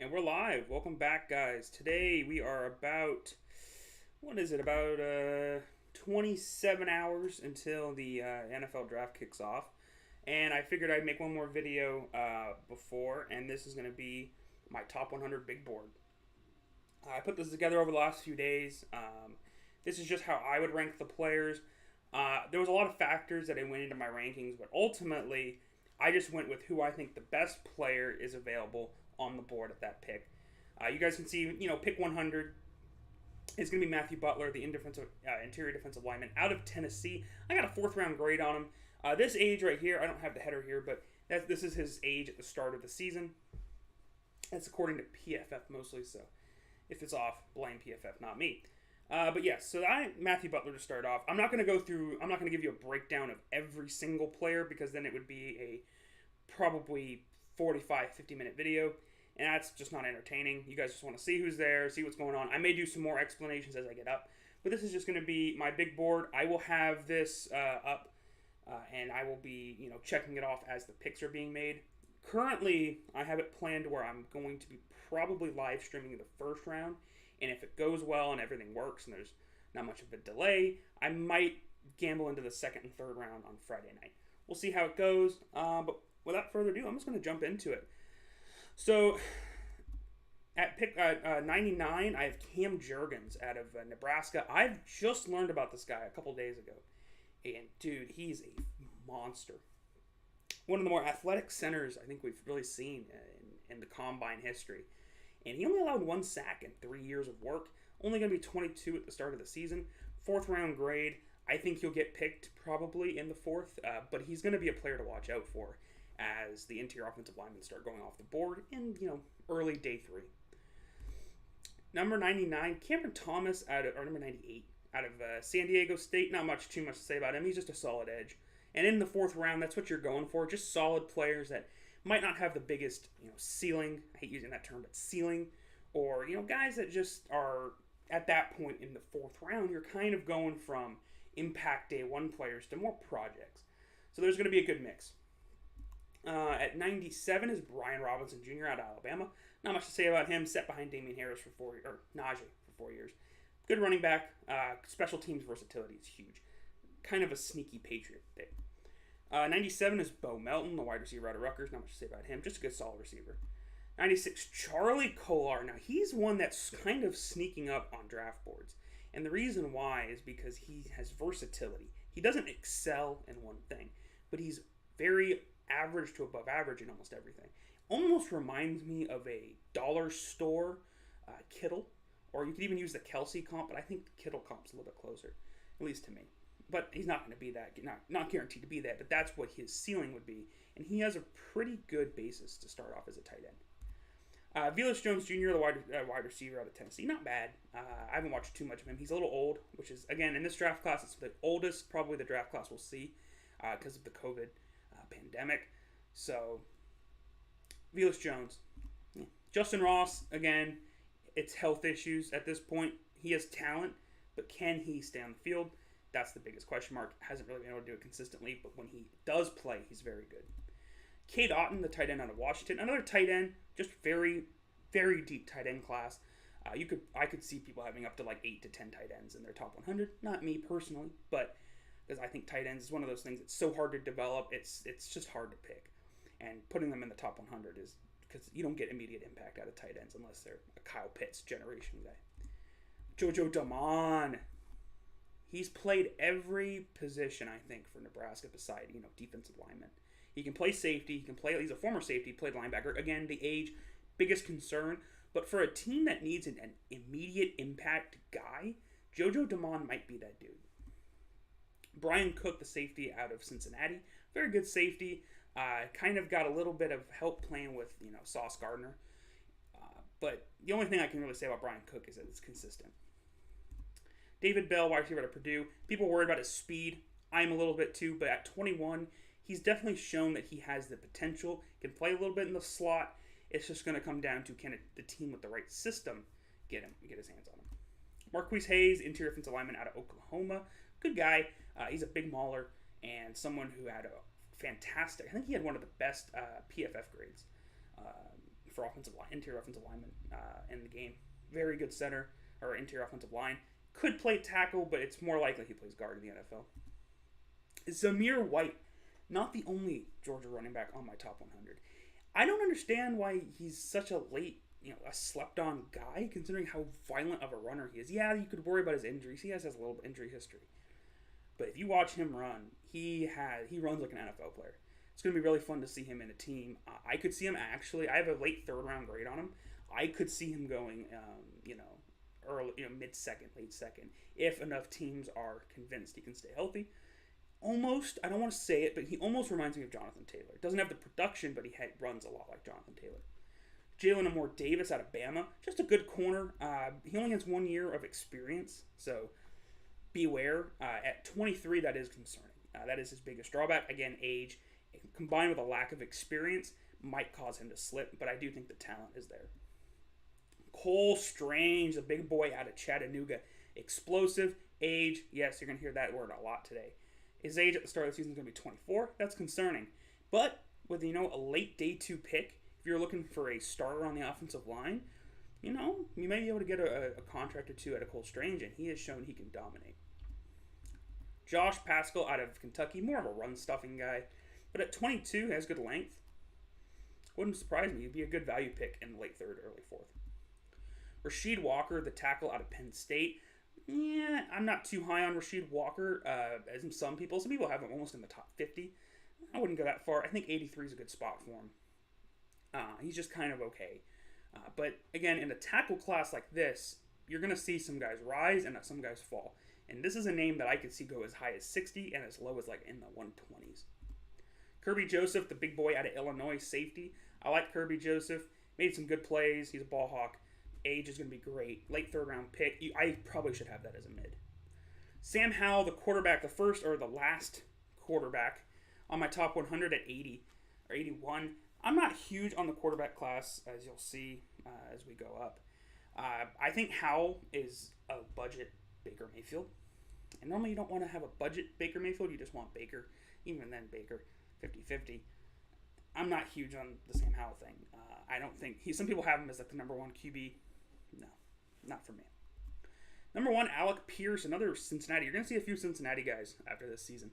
And we're live. Welcome back, guys. Today we are about, what is it, about 27 hours until the NFL draft kicks off. And I figured I'd make one more video before, and this is going to be my top 100 big board. I put this together over the last few days. This is just how I would rank the players. There was a lot of factors that went into my rankings, but ultimately, I just went with who I think the best player is available on the board at that pick. You guys can see, pick 100 is going to be Matthew Butler, the interior defensive lineman out of Tennessee. I got a fourth round grade on him. This age right here, I don't have the header here, but this is his age at the start of the season. That's according to PFF mostly, so if it's off, blame PFF, not me. But yes, so Matthew Butler to start off. I'm not going to give you a breakdown of every single player because then it would be a probably 50 minute video. And that's just not entertaining. You guys just want to see who's there, see what's going on. I may do some more explanations as I get up. But this is just going to be my big board. I will have this up, and I will be checking it off as the picks are being made. Currently, I have it planned where I'm going to be probably live streaming the first round. And if it goes well and everything works and there's not much of a delay, I might gamble into the second and third round on Friday night. We'll see how it goes. But without further ado, I'm just going to jump into it. So, at pick 99, I have Cam Jurgens out of Nebraska. I've just learned about this guy a couple days ago. And, dude, he's a monster. One of the more athletic centers I think we've really seen in the combine history. And he only allowed 1 sack in 3 years of work. Only going to be 22 at the start of the season. Fourth round grade. I think he'll get picked probably in the fourth. But he's going to be a player to watch out for as the interior offensive linemen start going off the board in, early day 3. Number 99, Cameron Thomas number 98, out of San Diego State. Not too much to say about him. He's just a solid edge. And in the fourth round, that's what you're going for. Just solid players that might not have the biggest, ceiling. I hate using that term, but ceiling. Or, guys that just are at that point in the fourth round, you're kind of going from impact day 1 players to more projects. So there's going to be a good mix. At 97 is Brian Robinson Jr. out of Alabama. Not much to say about him. Set behind Damian Harris Najee for 4 years. Good running back. Special teams versatility is huge. Kind of a sneaky Patriot pick. 97 is Beau Melton, the wide receiver out of Rutgers. Not much to say about him. Just a good solid receiver. 96, Charlie Colar. Now, he's one that's kind of sneaking up on draft boards. And the reason why is because he has versatility. He doesn't excel in one thing, but he's very average to above average in almost everything. Almost reminds me of a dollar store Kittle, or you could even use the Kelsey comp, but I think the Kittle comp's a little bit closer, at least to me. But he's not going to be that, not guaranteed to be that, but that's what his ceiling would be, and he has a pretty good basis to start off as a tight end. Velos Jones Jr., the wide receiver out of Tennessee, not bad. I haven't watched too much of him. He's a little old, which is, again, in this draft class, it's the oldest probably the draft class we'll see because of the COVID pandemic. So, Velos Jones. Yeah. Justin Ross, again, it's health issues at this point. He has talent, but can he stay on the field? That's the biggest question mark. Hasn't really been able to do it consistently, but when he does play, he's very good. Cade Otten, the tight end out of Washington. Another tight end, just very, very deep tight end class. I could see people having up to like 8 to 10 tight ends in their top 100. Not me personally, but because I think tight ends is one of those things that's so hard to develop. It's just hard to pick. And putting them in the top 100 is because you don't get immediate impact out of tight ends unless they're a Kyle Pitts generation guy. JoJo Damon. He's played every position, I think, for Nebraska beside, defensive lineman. He can play safety. He's a former safety, played linebacker. Again, the age, biggest concern. But for a team that needs an immediate impact guy, JoJo Damon might be that dude. Brian Cook, the safety out of Cincinnati. Very good safety. Kind of got a little bit of help playing with, Sauce Gardner. But the only thing I can really say about Brian Cook is that it's consistent. David Bell, wide receiver out of Purdue. People worried about his speed. I'm a little bit too, but at 21, he's definitely shown that he has the potential. Can play a little bit in the slot. It's just going to come down to can the team with the right system get his hands on him. Marquise Hayes, interior offensive lineman out of Oklahoma. Good guy. He's a big mauler and someone who had a fantastic, I think he had one of the best PFF grades for interior offensive lineman in the game. Very good center or interior offensive line. Could play tackle, but it's more likely he plays guard in the NFL. Zamir White, not the only Georgia running back on my top 100. I don't understand why he's such a late, a slept-on guy, considering how violent of a runner he is. Yeah, you could worry about his injuries. He has a little injury history. But if you watch him run, he runs like an NFL player. It's going to be really fun to see him in a team. I could see him actually. I have a late third-round grade on him. I could see him going, early, mid-second, late second, if enough teams are convinced he can stay healthy. Almost, I don't want to say it, but he almost reminds me of Jonathan Taylor. Doesn't have the production, but he runs a lot like Jonathan Taylor. Jalen Amore Davis out of Bama, just a good corner. He only has 1 year of experience, so beware. At 23, that is concerning. That is his biggest drawback. Again, age, combined with a lack of experience, might cause him to slip, but I do think the talent is there. Cole Strange, the big boy out of Chattanooga. Explosive, age, yes, you're going to hear that word a lot today. His age at the start of the season is going to be 24. That's concerning. But with, a late day 2 pick, if you're looking for a starter on the offensive line, you may be able to get a contract or two out of Cole Strange, and he has shown he can dominate. Josh Paschal out of Kentucky, more of a run-stuffing guy, but at 22, has good length. Wouldn't surprise me. He'd be a good value pick in the late 3rd, early 4th. Rashid Walker, the tackle out of Penn State. Yeah, I'm not too high on Rashid Walker, as in some people. Some people have him almost in the top 50. I wouldn't go that far. I think 83 is a good spot for him. He's just kind of okay. But again, in a tackle class like this, you're going to see some guys rise and some guys fall. And this is a name that I could see go as high as 60 and as low as like in the 120s. Kirby Joseph, the big boy out of Illinois, safety. I like Kirby Joseph. Made some good plays. He's a ball hawk. Age is going to be great. Late 3rd round pick. I probably should have that as a mid. Sam Howell, the quarterback, the first or the last quarterback on my top 100 at 80 or 81. I'm not huge on the quarterback class, as you'll see as we go up. I think Howell is a budget Baker Mayfield. And normally you don't want to have a budget Baker Mayfield. You just want Baker. Even then, Baker, 50-50. I'm not huge on the Sam Howell thing. I don't think some people have him as like the number 1 QB. No, not for me. Number 1, Alec Pierce, another Cincinnati. You're going to see a few Cincinnati guys after this season.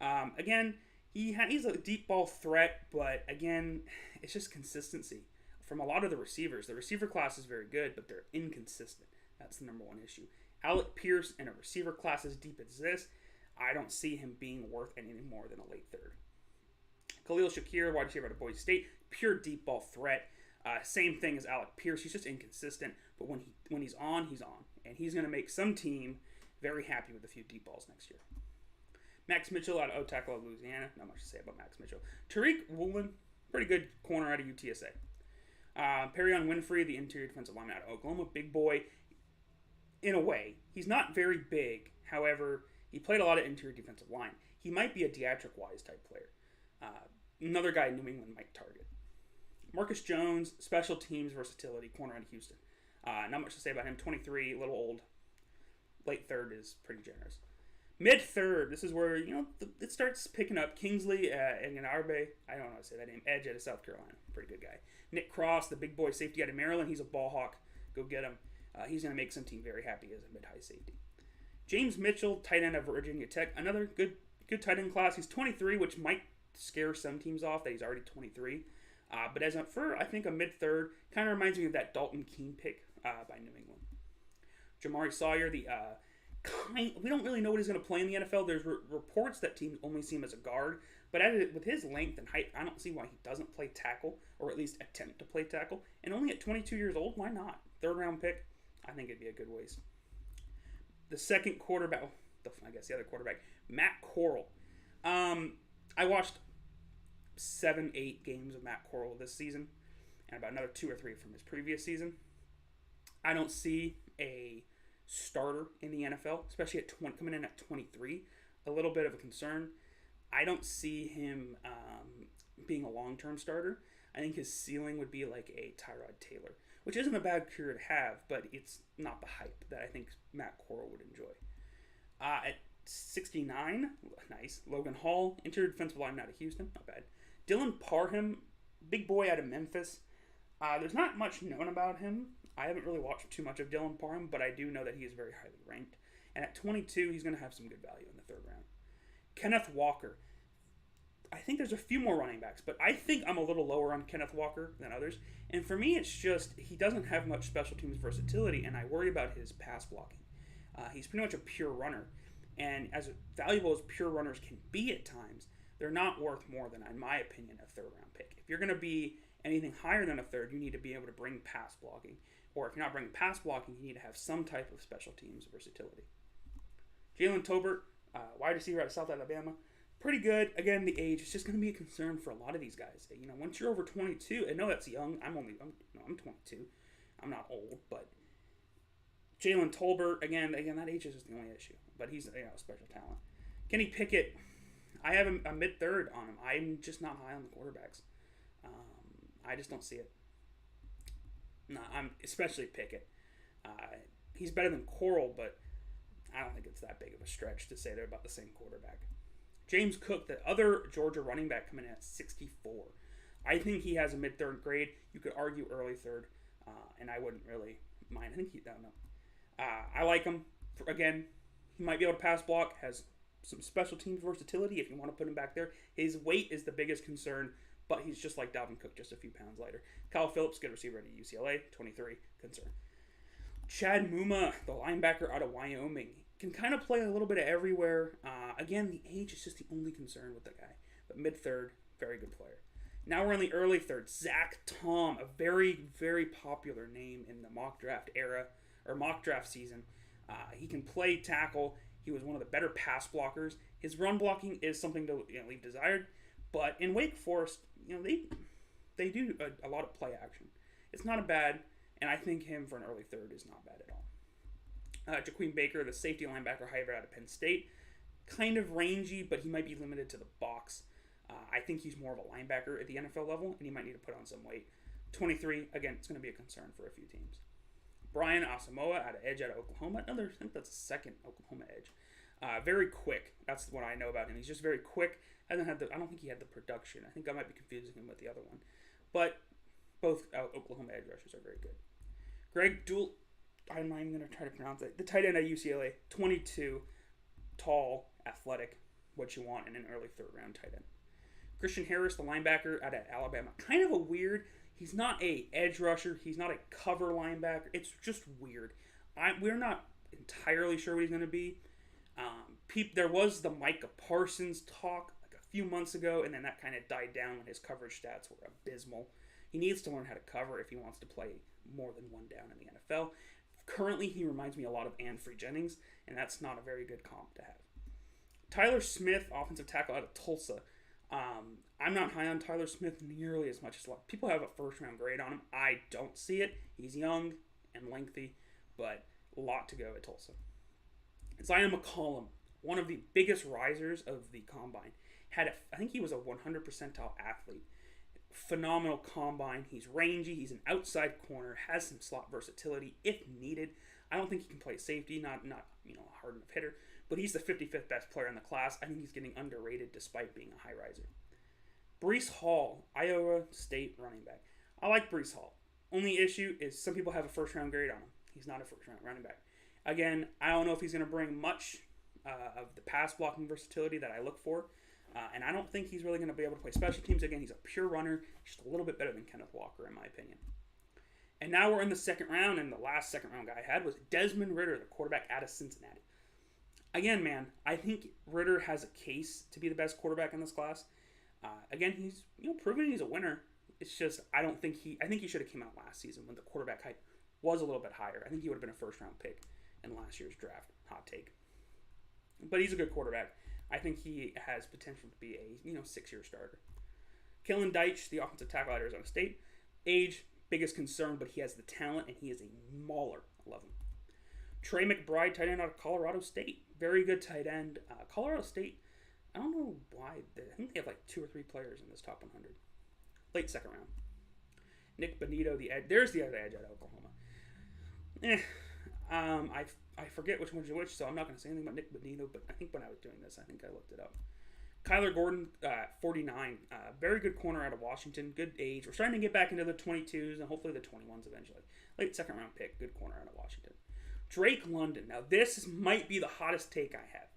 Again, he's a deep ball threat, but again, it's just consistency from a lot of the receivers. The receiver class is very good, but they're inconsistent. That's the number 1 issue. Alec Pierce in a receiver class as deep as this, I don't see him being worth anything more than a late 3rd. Khalil Shakir, wide receiver out of Boise State, pure deep ball threat. Same thing as Alec Pierce. He's just inconsistent, but when he's on, he's on. And he's going to make some team very happy with a few deep balls next year. Max Mitchell out of Ottawa, Louisiana. Not much to say about Max Mitchell. Tariq Woolen, pretty good corner out of UTSA. Perion Winfrey, the interior defensive lineman out of Oklahoma. Big boy. In a way, he's not very big. However, he played a lot of interior defensive line. He might be a Deatrick Wise type player. Another guy New England might target. Marcus Jones, special teams versatility, corner out of Houston. Not much to say about him. 23, a little old. Late 3rd is pretty generous. Mid 3rd, this is where, it starts picking up. Kingsley and Arbe, I don't know how to say that name, edge out of South Carolina. Pretty good guy. Nick Cross, the big boy safety out of Maryland. He's a ball hawk. Go get him. He's going to make some team very happy as a mid-high safety. James Mitchell, tight end of Virginia Tech. Another good tight end class. He's 23, which might scare some teams off that he's already 23. But I think a mid-3rd, kind of reminds me of that Dalton Keene pick by New England. Jamari Sawyer, we don't really know what he's going to play in the NFL. There's reports that teams only see him as a guard, but with his length and height, I don't see why he doesn't play tackle, or at least attempt to play tackle. And only at 22 years old, why not? 3rd round pick, I think it'd be a good waste. The second quarterback, the other quarterback, Matt Corral. I watched 7-8 games of Matt Corral this season, and about another 2 or 3 from his previous season. I don't see a starter in the NFL, especially coming in at 23. A little bit of a concern. I don't see him being a long-term starter. I think his ceiling would be like a Tyrod Taylor, which isn't a bad career to have, but it's not the hype that I think Matt Corral would enjoy. At 69, nice. Logan Hall, interior defensive lineman out of Houston, not bad. Dylan Parham, big boy out of Memphis. There's not much known about him. I haven't really watched too much of Dylan Parham, but I do know that he is very highly ranked. And at 22, he's going to have some good value in the third round. Kenneth Walker. I think there's a few more running backs, but I think I'm a little lower on Kenneth Walker than others. And for me, it's just he doesn't have much special teams versatility, and I worry about his pass blocking. He's pretty much a pure runner. And as valuable as pure runners can be at times, they're not worth more than, in my opinion, a third round pick. If you're going to be anything higher than a third, you need to be able to bring pass blocking. Or if you're not bringing pass blocking, you need to have some type of special teams versatility. Jalen Tolbert, wide receiver out of South Alabama. Pretty good. Again, the age is just going to be a concern for a lot of these guys. You know, once you're over 22, I know that's young. I'm 22. I'm not old, but Jalen Tolbert, again, that age is just the only issue. But he's a special talent. Kenny Pickett, I have a mid-third on him. I'm just not high on the quarterbacks. I just don't see it. No, I'm especially Pickett. He's better than Coral, but I don't think it's that big of a stretch to say they're about the same quarterback. James Cook, the other Georgia running back, coming in at 64. I think he has a mid-third grade. You could argue early third, and I wouldn't really mind. I think I don't know. I like him. Again, he might be able to pass block, has some special teams versatility if you want to put him back there. His weight is the biggest concern, but he's just like Dalvin Cook, just a few pounds lighter. Kyle Phillips, good receiver at UCLA, 23, concern. Chad Mumma, the linebacker out of Wyoming, can kind of play a little bit of everywhere. Again, the age is just the only concern with the guy. But mid-third, very good player. Now we're in the early third. Zach Tom, a very, very popular name in the mock draft era, or mock draft season. He can play tackle. He was one of the better pass blockers. His run blocking is something to leave desired. But in Wake Forest, they do a lot of play action. It's not a bad, and I think him for an early third is not bad at all. Jaquim Baker, the safety linebacker hybrid out of Penn State. Kind of rangy, but he might be limited to the box. I think he's more of a linebacker at the NFL level, and he might need to put on some weight. 23, again, it's going to be a concern for a few teams. Brian Asamoah out of Oklahoma. I think that's the second Oklahoma edge. Very quick. That's what I know about him. He's just very quick. I don't think he had the production. I think I might be confusing him with the other one. But both Oklahoma edge rushers are very good. Greg Dulcich. I'm not even going to try to pronounce it. The tight end at UCLA, 22, tall, athletic, what you want in an early third round tight end. Christian Harris, the linebacker out of Alabama, kind of a weird. He's not a edge rusher. He's not a cover linebacker. It's just weird. We're not entirely sure what he's going to be. There was the Micah Parsons talk like a few months ago, and then that kind of died down when his coverage stats were abysmal. He needs to learn how to cover if he wants to play more than one down in the NFL. Currently, he reminds me a lot of Anfree Jennings, and that's not a very good comp to have. Tyler Smith, offensive tackle out of Tulsa. I'm not high on Tyler Smith nearly as much as a lot. People have a first-round grade on him. I don't see it. He's young and lengthy, but a lot to go at Tulsa. Zion McCollum, one of the biggest risers of the combine. I think he was a 100 percentile athlete. Phenomenal combine. He's rangy. He's an outside corner. Has some slot versatility if needed. I don't think he can play safety. Not a hard enough hitter. But he's the 55th best player in the class. I think he's getting underrated despite being a high riser. Breece Hall, Iowa State running back. I like Breece Hall. Only issue is some people have a first round grade on him. He's not a first round running back. Again, I don't know if he's going to bring much of the pass blocking versatility that I look for. And I don't think he's really going to be able to play special teams. Again, he's a pure runner. Just a little bit better than Kenneth Walker, in my opinion. And now we're in the second round, and the last second round guy I had was Desmond Ritter, the quarterback out of Cincinnati. Again, man, I think Ritter has a case to be the best quarterback in this class. Again, he's proven he's a winner. It's just I think he should have came out last season when the quarterback hype was a little bit higher. I think he would have been a first round pick in last year's draft. Hot take. But he's a good quarterback. I think he has potential to be a 6-year starter. Kellen Deitch, the offensive tackle at Arizona State. Age, biggest concern, but he has the talent and he is a mauler. I love him. Trey McBride, tight end out of Colorado State. Very good tight end. Colorado State, I don't know why. I think they have like 2 or 3 players in this top 100. Late second round. Nick Bonito, the edge. There's the other edge out of Oklahoma. I forget which one's which, so I'm not going to say anything about Nick Bonito, but I think when I was doing this, I think I looked it up. Kyler Gordon, 49. Very good corner out of Washington. Good age. We're starting to get back into the 22s and hopefully the 21s eventually. Late second round pick. Good corner out of Washington. Drake London. Now, this might be the hottest take I have.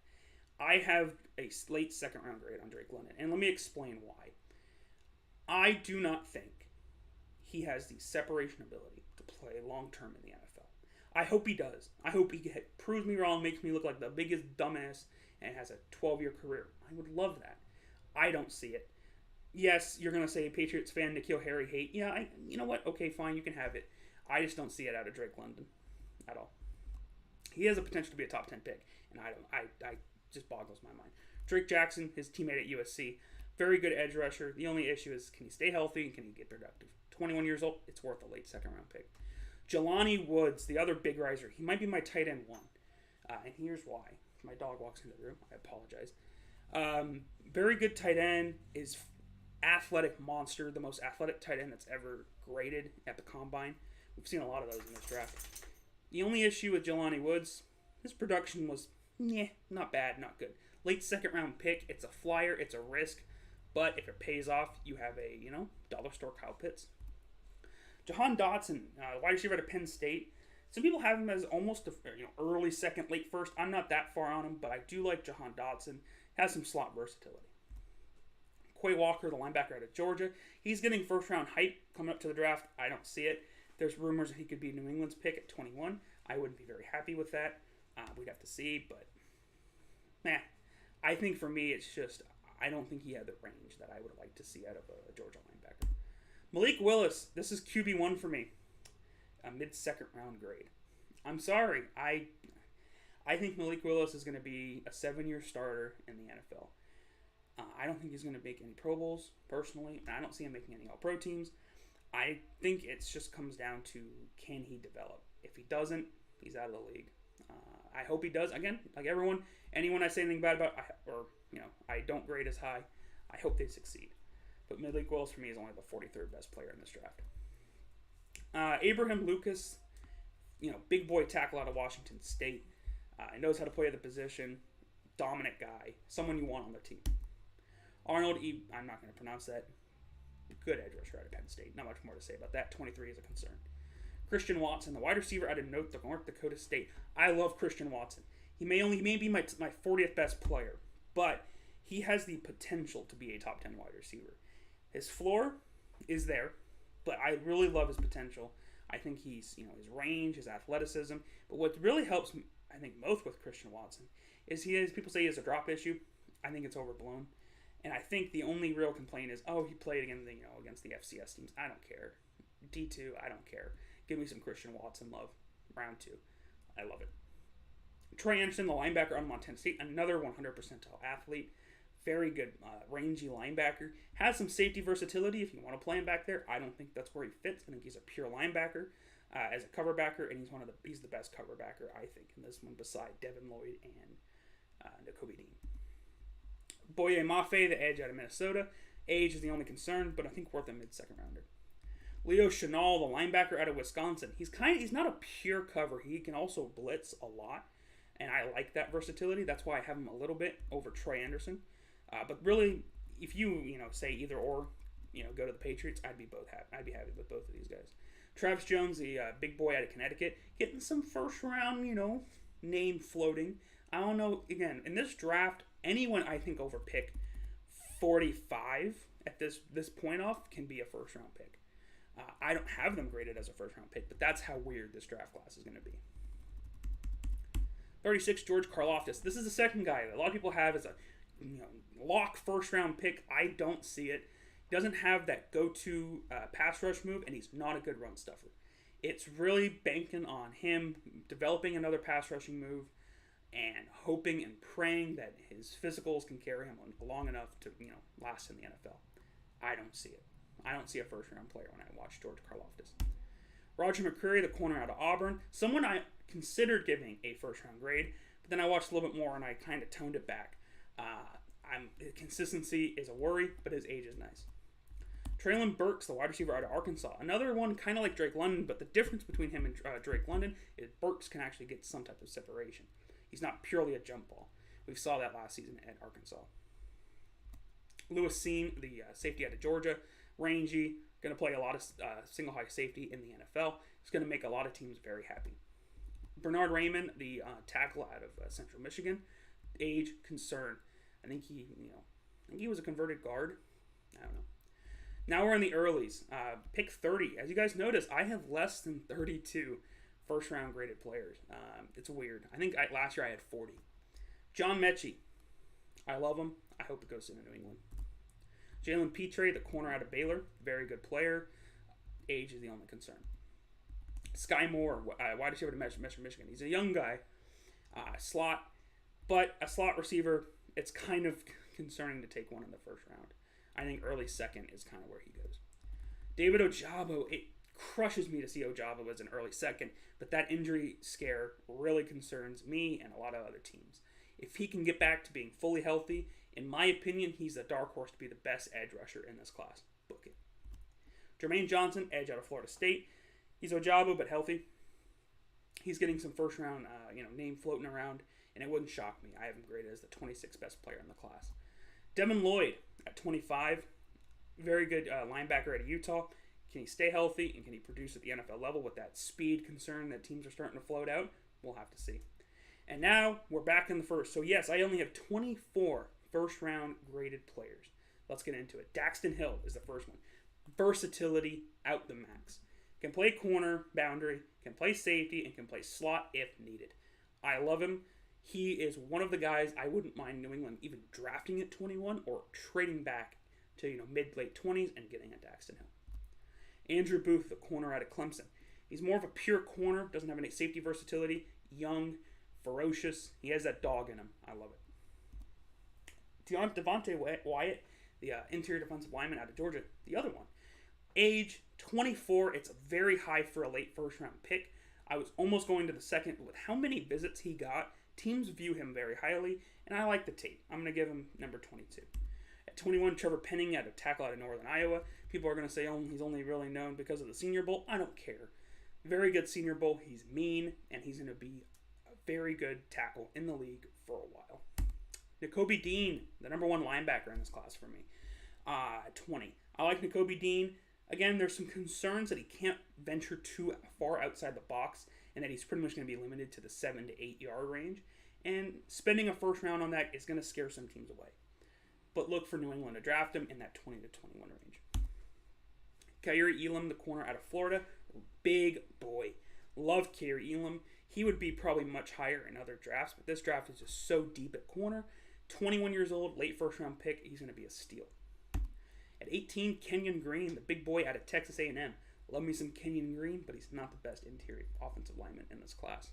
I have a late second round grade on Drake London. And let me explain why. I do not think he has the separation ability to play long term in the NFL. I hope he does. I hope he proves me wrong, makes me look like the biggest dumbass, and has a 12-year career. I would love that. I don't see it. Yes, you're going to say Patriots fan, N'Keal Harry hate. Yeah, you know what? Okay, fine, you can have it. I just don't see it out of Drake London at all. He has a potential to be a top 10 pick, and I just boggles my mind. Drake Jackson, his teammate at USC, very good edge rusher. The only issue is, can he stay healthy and can he get productive? 21 years old, it's worth a late second round pick. Jelani Woods, the other big riser, he might be my tight end one. And here's why. My dog walks into the room. I apologize. Very good tight end, is athletic monster, the most athletic tight end that's ever graded at the combine. We've seen a lot of those in this draft. The only issue with Jelani Woods, his production was, not bad, not good. Late second round pick, it's a flyer, it's a risk, but if it pays off, you have a, dollar store Kyle Pitts. Jahan Dotson, wide receiver at Penn State. Some people have him as almost a early second, late first. I'm not that far on him, but I do like Jahan Dotson. Has some slot versatility. Quay Walker, the linebacker out of Georgia. He's getting first round hype coming up to the draft. I don't see it. There's rumors that he could be New England's pick at 21. I wouldn't be very happy with that. We'd have to see, but I think for me, it's just I don't think he had the range that I would like to see out of a Georgia linebacker. Malik Willis, this is QB1 for me. A mid-second round grade. I'm sorry. I think Malik Willis is going to be a 7-year starter in the NFL. I don't think he's going to make any Pro Bowls, personally. And I don't see him making any All-Pro teams. I think it just comes down to, can he develop? If he doesn't, he's out of the league. I hope he does. Again, like anyone I say anything bad about, I don't grade as high. I hope they succeed. But Malik Willis, for me, is only the 43rd best player in this draft. Abraham Lucas, big boy tackle out of Washington State. He knows how to play the position. Dominant guy. Someone you want on their team. Arnold I'm not going to pronounce that. Good edge rusher out of Penn State. Not much more to say about that. 23 is a concern. Christian Watson, the wide receiver out of North Dakota State. I love Christian Watson. He may be my 40th best player, but he has the potential to be a top 10 wide receiver. His floor is there, but I really love his potential. I think he's, his range, his athleticism. But what really helps, I think, most with Christian Watson is people say he has a drop issue. I think it's overblown. And I think the only real complaint is, he played against the FCS teams. I don't care. D2, I don't care. Give me some Christian Watson love. Round 2. I love it. Trey Anderson, the linebacker on Montana State, another 100 percentile athlete. Very good, rangy linebacker. Has some safety versatility if you want to play him back there. I don't think that's where he fits. I think he's a pure linebacker as a cover backer, and he's the best cover backer, I think, in this one, beside Devin Lloyd and Nakobe Dean. Boye Mafe, the edge out of Minnesota. Age is the only concern, but I think worth a mid-second rounder. Leo Chanal, the linebacker out of Wisconsin. He's not a pure cover. He can also blitz a lot, and I like that versatility. That's why I have him a little bit over Trey Anderson. But really, if you say either or, go to the Patriots, I'd be happy with both of these guys. Travis Jones, the big boy out of Connecticut, getting some first round, name floating. I don't know. Again, in this draft, anyone I think over pick 45 at this point off can be a first round pick. I don't have them graded as a first round pick, but that's how weird this draft class is going to be. 36, George Karlaftis. This is the second guy that a lot of people have as a lock first round pick. I don't see it. He doesn't have that go-to pass rush move, and he's not a good run stuffer. It's really banking on him developing another pass rushing move and hoping and praying that his physicals can carry him long enough to last in the NFL. I don't see it. I don't see a first round player when I watch George Karlaftis. Roger McCreary, the corner out of Auburn, someone I considered giving a first round grade, but then I watched a little bit more and I kind of toned it back. Consistency is a worry, but his age is nice. Traylon Burks, the wide receiver out of Arkansas. Another one kind of like Drake London, but the difference between him and Drake London is Burks can actually get some type of separation. He's not purely a jump ball. We saw that last season at Arkansas. Lewis Seam, the safety out of Georgia, rangy, going to play a lot of single high safety in the NFL. It's going to make a lot of teams very happy. Bernard Raymond, the tackle out of Central Michigan, age concern. I think he was a converted guard. I don't know. Now we're in the earlies. Pick 30. As you guys notice, I have less than 32 first-round graded players. It's weird. I think last year I had 40. John Mechie. I love him. I hope it goes to New England. Jalen Petre, the corner out of Baylor. Very good player. Age is the only concern. Sky Moore, wide receiver to Michigan. He's a young guy. Slot. But a slot receiver, it's kind of concerning to take one in the first round. I think early second is kind of where he goes. David Ojabo, it crushes me to see Ojabo as an early second, but that injury scare really concerns me and a lot of other teams. If he can get back to being fully healthy, in my opinion, he's a dark horse to be the best edge rusher in this class. Book it. Jermaine Johnson, edge out of Florida State. He's Ojabo, but healthy. He's getting some first round name floating around, and it wouldn't shock me. I have him graded as the 26th best player in the class. Devin Lloyd at 25. Very good linebacker out of Utah. Can he stay healthy, and can he produce at the NFL level with that speed concern that teams are starting to float out? We'll have to see. And now we're back in the first. So yes, I only have 24 first-round graded players. Let's get into it. Daxton Hill is the first one. Versatility out the max. Can play corner, boundary, can play safety, and can play slot if needed. I love him. He is one of the guys I wouldn't mind New England even drafting at 21 or trading back to mid-late 20s and getting a Daxton Hill. Andrew Booth, the corner out of Clemson. He's more of a pure corner, doesn't have any safety versatility, young, ferocious. He has that dog in him. I love it. Devontae Wyatt, the interior defensive lineman out of Georgia, the other one. Age, 24. It's very high for a late first-round pick. I was almost going to the second, but with how many visits he got, teams view him very highly, and I like the tape. I'm going to give him number 22. At 21, Trevor Penning out of tackle out of Northern Iowa. People are going to say, oh, he's only really known because of the Senior Bowl. I don't care. Very good Senior Bowl. He's mean, and he's going to be a very good tackle in the league for a while. Nakobe Dean, the number one linebacker in this class for me, at 20. I like Nakobe Dean. Again, there's some concerns that he can't venture too far outside the box and that he's pretty much going to be limited to the 7 to 8 yard range. And spending a first round on that is going to scare some teams away. But look for New England to draft him in that 20 to 21 range. Kyrie Elam, the corner out of Florida. Big boy. Love Kyrie Elam. He would be probably much higher in other drafts, but this draft is just so deep at corner. 21 years old, late first round pick. He's going to be a steal. At 18, Kenyan Green, the big boy out of Texas A&M. Love me some Kenyan Green, but he's not the best interior offensive lineman in this class.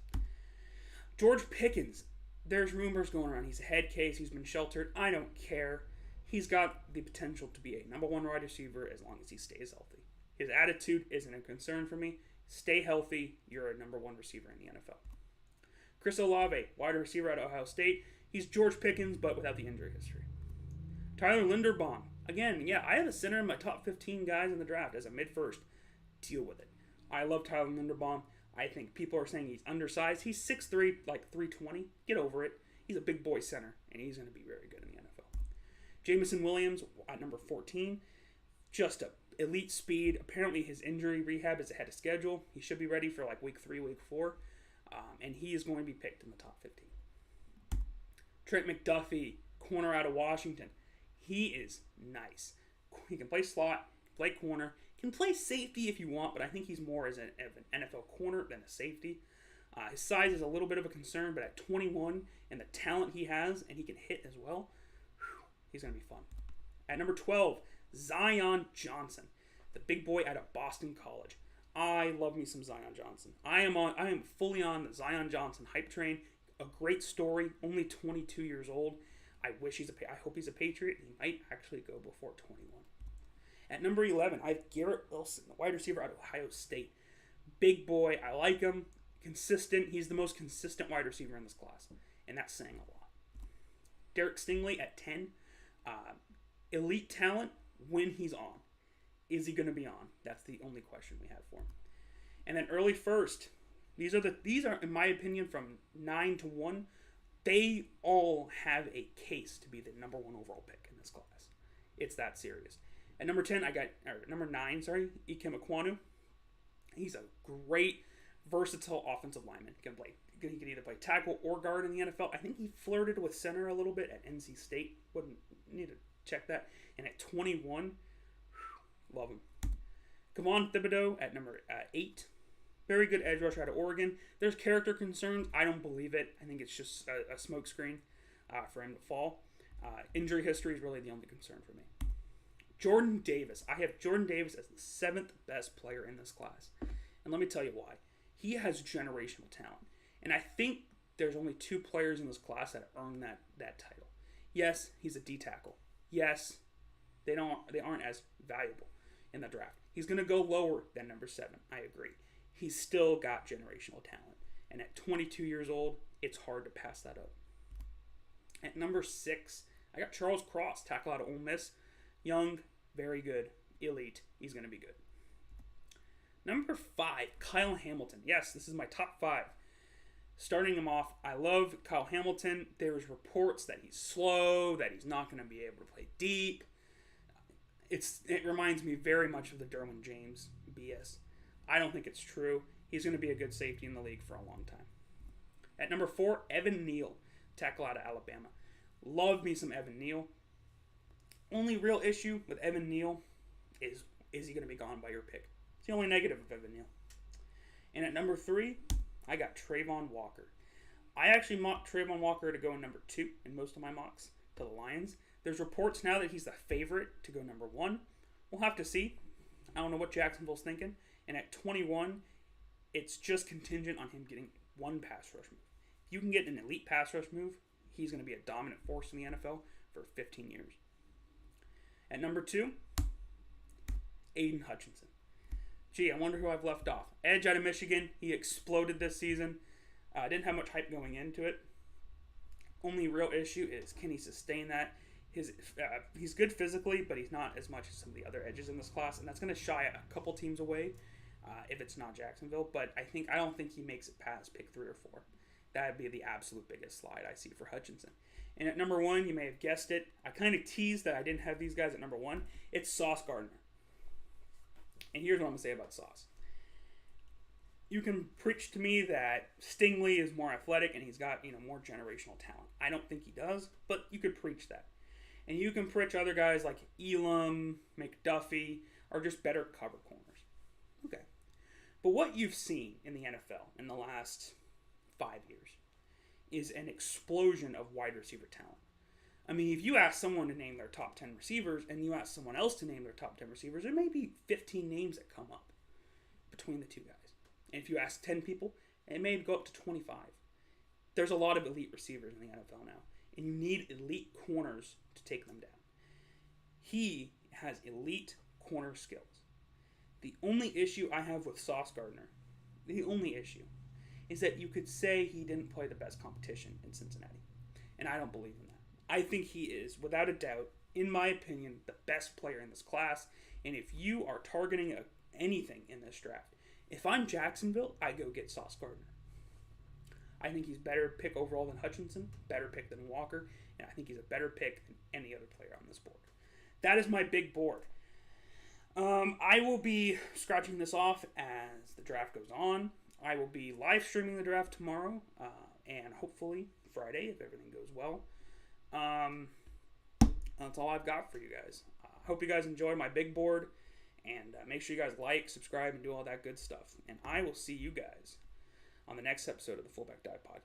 George Pickens. There's rumors going around. He's a head case. He's been sheltered. I don't care. He's got the potential to be a number one wide receiver as long as he stays healthy. His attitude isn't a concern for me. Stay healthy. You're a number one receiver in the NFL. Chris Olave, wide receiver out of Ohio State. He's George Pickens, but without the injury history. Tyler Linderbaum. Again, yeah, I have a center in my top 15 guys in the draft as a mid-first. Deal with it. I love Tyler Linderbaum. I think people are saying he's undersized. He's 6'3", like 320. Get over it. He's a big boy center, and he's going to be very good in the NFL. Jameson Williams at number 14. Just a elite speed. Apparently his injury rehab is ahead of schedule. He should be ready for like week 3, week 4. And he is going to be picked in the top 15. Trent McDuffie, corner out of Washington. He is nice. He can play slot, play corner, can play safety if you want, but I think he's more as an NFL corner than a safety. His size is a little bit of a concern, but at 21 and the talent he has, and he can hit as well, he's going to be fun. At number 12, Zion Johnson, the big boy out of Boston College. I love me some Zion Johnson. I am fully on the Zion Johnson hype train. A great story, only 22 years old. I hope he's a Patriot. He might actually go before 21. At number 11, I have Garrett Wilson, the wide receiver out of Ohio State. Big boy. I like him. Consistent. He's the most consistent wide receiver in this class, and that's saying a lot. Derek Stingley at 10. Elite talent when he's on. Is he going to be on? That's the only question we have for him. And then early first. These are, in my opinion, from 9 to 1. They all have a case to be the number one overall pick in this class. It's that serious. At number 10, number 9, Ikem Ekwonu. He's a great, versatile offensive lineman. He can either play tackle or guard in the NFL. I think he flirted with center a little bit at NC State. Wouldn't need to check that. And at 21, love him. Kavon Thibodeau at number 8. Very good edge rusher out of Oregon. There's character concerns. I don't believe it. I think it's just a smokescreen for him to fall. Injury history is really the only concern for me. Jordan Davis. I have Jordan Davis as the 7th best player in this class. And let me tell you why. He has generational talent. And I think there's only 2 players in this class that earn that title. Yes, he's a D tackle. Yes, they aren't as valuable in the draft. He's going to go lower than number 7. I agree. He's still got generational talent. And at 22 years old, it's hard to pass that up. At number 6, I got Charles Cross, tackle out of Ole Miss. Young, very good, elite. He's going to be good. Number 5, Kyle Hamilton. Yes, this is my top 5. Starting him off, I love Kyle Hamilton. There's reports that he's slow, that he's not going to be able to play deep. It reminds me very much of the Derwin James BS. I don't think it's true. He's going to be a good safety in the league for a long time. At number 4, Evan Neal, tackle out of Alabama. Love me some Evan Neal. Only real issue with Evan Neal is he going to be gone by your pick? It's the only negative of Evan Neal. And at number 3, I got Trayvon Walker. I actually mocked Trayvon Walker to go in number 2 in most of my mocks to the Lions. There's reports now that he's the favorite to go number 1. We'll have to see. I don't know what Jacksonville's thinking. And at 21, it's just contingent on him getting 1 pass rush move. If you can get an elite pass rush move, he's going to be a dominant force in the NFL for 15 years. At number 2, Aiden Hutchinson. Gee, I wonder who I've left off. Edge out of Michigan. He exploded this season. Didn't have much hype going into it. Only real issue is, can he sustain that? He's good physically, but he's not as much as some of the other edges in this class, and that's going to shy a couple teams away if it's not Jacksonville. But I don't think he makes it past pick 3 or 4. That would be the absolute biggest slide I see for Hutchinson. And at number 1, you may have guessed it. I kind of teased that I didn't have these guys at number 1. It's Sauce Gardner. And here's what I'm going to say about Sauce. You can preach to me that Stingley is more athletic and he's got more generational talent. I don't think he does, but you could preach that. And you can preach other guys like Elam, Mcduffie, are just better cover corners. Okay. But what you've seen in the NFL in the last 5 years is an explosion of wide receiver talent. I mean, if you ask someone to name their top 10 receivers and you ask someone else to name their top 10 receivers, there may be 15 names that come up between the two guys. And if you ask 10 people, it may go up to 25. There's a lot of elite receivers in the NFL now, and you need elite corners to take them down. He has elite corner skills. The only issue I have with Sauce Gardner, the only issue, is that you could say he didn't play the best competition in Cincinnati. And I don't believe in that. I think he is, without a doubt, in my opinion, the best player in this class. And if you are targeting anything in this draft, if I'm Jacksonville, I go get Sauce Gardner. I think he's better pick overall than Hutchinson, better pick than Walker, and I think he's a better pick than any other player on this board. That is my big board. I will be scratching this off as the draft goes on. I will be live streaming the draft tomorrow and hopefully Friday if everything goes well. That's all I've got for you guys. Hope you guys enjoy my big board, and make sure you guys like, subscribe, and do all that good stuff. And I will see you guys on the next episode of the FullBack Dive Podcast.